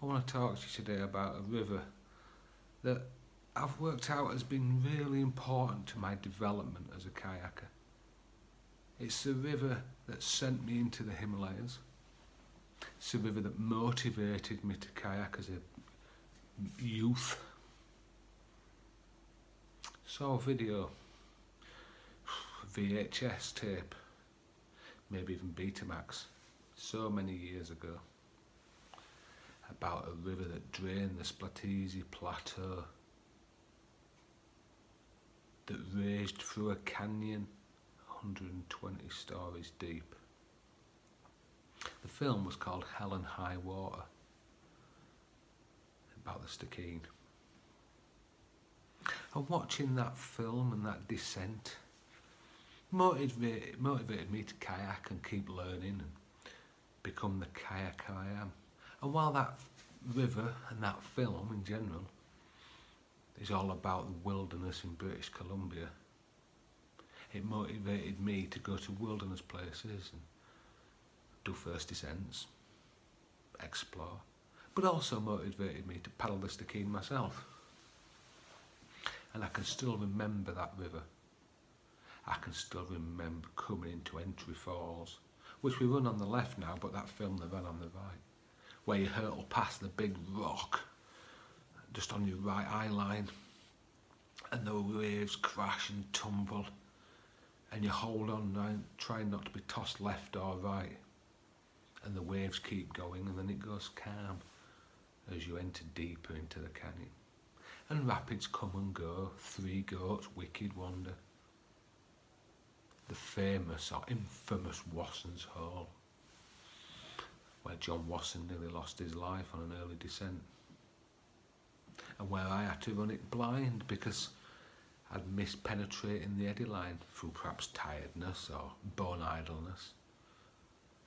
I want to talk to you today about a river that I've worked out has been really important to my development as a kayaker. It's the river that sent me into the Himalayas. It's the river that motivated me to kayak as a youth. Saw a video, VHS tape, maybe even Betamax, so many years ago, about a river that drained the Splatezi Plateau, that raged through a canyon 120 stories deep. The film was called Hell and High Water, about the stikine. And watching that film and that descent motivated me to kayak and keep learning and become the kayaker I am. And while that river and that film in general is all about the wilderness in British Columbia, it motivated me to go to wilderness places and do first descents, explore, but also motivated me to paddle the stikine myself. And I can still remember that river. I can still remember coming into Entry Falls, which we run on the left now, but that film they ran on the right, where you hurtle past the big rock just on your right eye line, and the waves crash and tumble, and you hold on, trying not to be tossed left or right, and the waves keep going, and then it goes calm as you enter deeper into the canyon. And rapids come and go, Three Goats, Wicked Wonder, the famous or infamous Wasson's Hole, where John Wasson nearly lost his life on an early descent, and where I had to run it blind because I'd missed penetrating the eddy line through perhaps tiredness or bone idleness,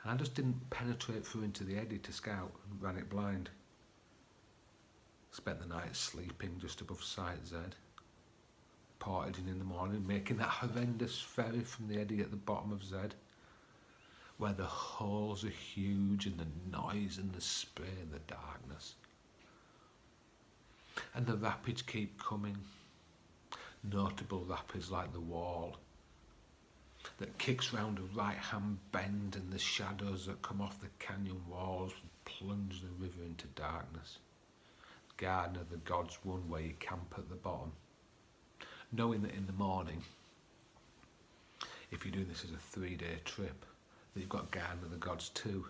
and I just didn't penetrate through into the eddy to scout and ran it blind. Spent the night sleeping just above Site Z, portaging in the morning, making that horrendous ferry from the eddy at the bottom of Z, where the holes are huge and the noise and the spray and the darkness. And the rapids keep coming, notable rapids like the Wall, that kicks round a right-hand bend, and the shadows that come off the canyon walls plunge the river into darkness. Garden of the Gods one, where you camp at the bottom, knowing that in the morning, if you're doing this as a 3-day trip, that you've got Garden of the Gods 2.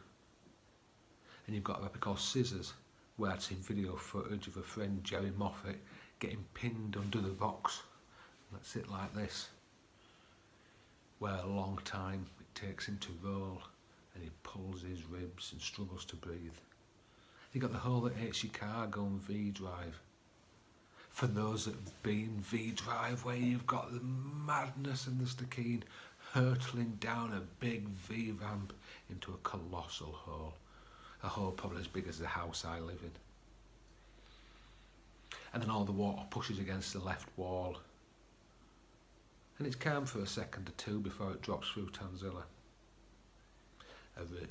And you've got a rapid called Scissors, where I'd seen video footage of a friend, Jerry Moffat, getting pinned under the rocks. Let's sit like this, where a long time it takes him to roll, and he pulls his ribs and struggles to breathe. You've got the hole at Chicago and V-Drive. For those that have been V-Drive, where you've got the madness and the stikine hurtling down a big V-ramp into a colossal hole. A hole probably as big as the house I live in. And then all the water pushes against the left wall. And it's calm for a second or two before it drops through Tanzilla.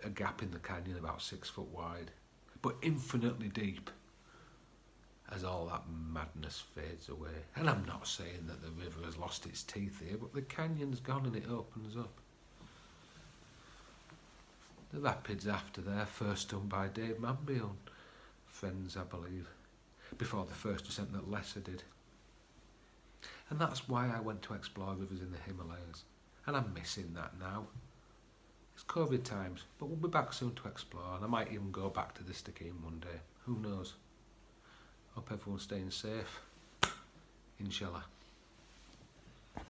A gap in the canyon about 6 foot wide, but infinitely deep as all that madness fades away. And I'm not saying that the river has lost its teeth here, but the canyon's gone and it opens up. The rapids after there, first done by Dave Mambion, friends I believe, before the first descent that Lesser did. And that's why I went to explore rivers in the Himalayas, and I'm missing that now. It's COVID times, but we'll be back soon to explore, and I might even go back to the stikine one day. Who knows? Hope everyone's staying safe. Inshallah.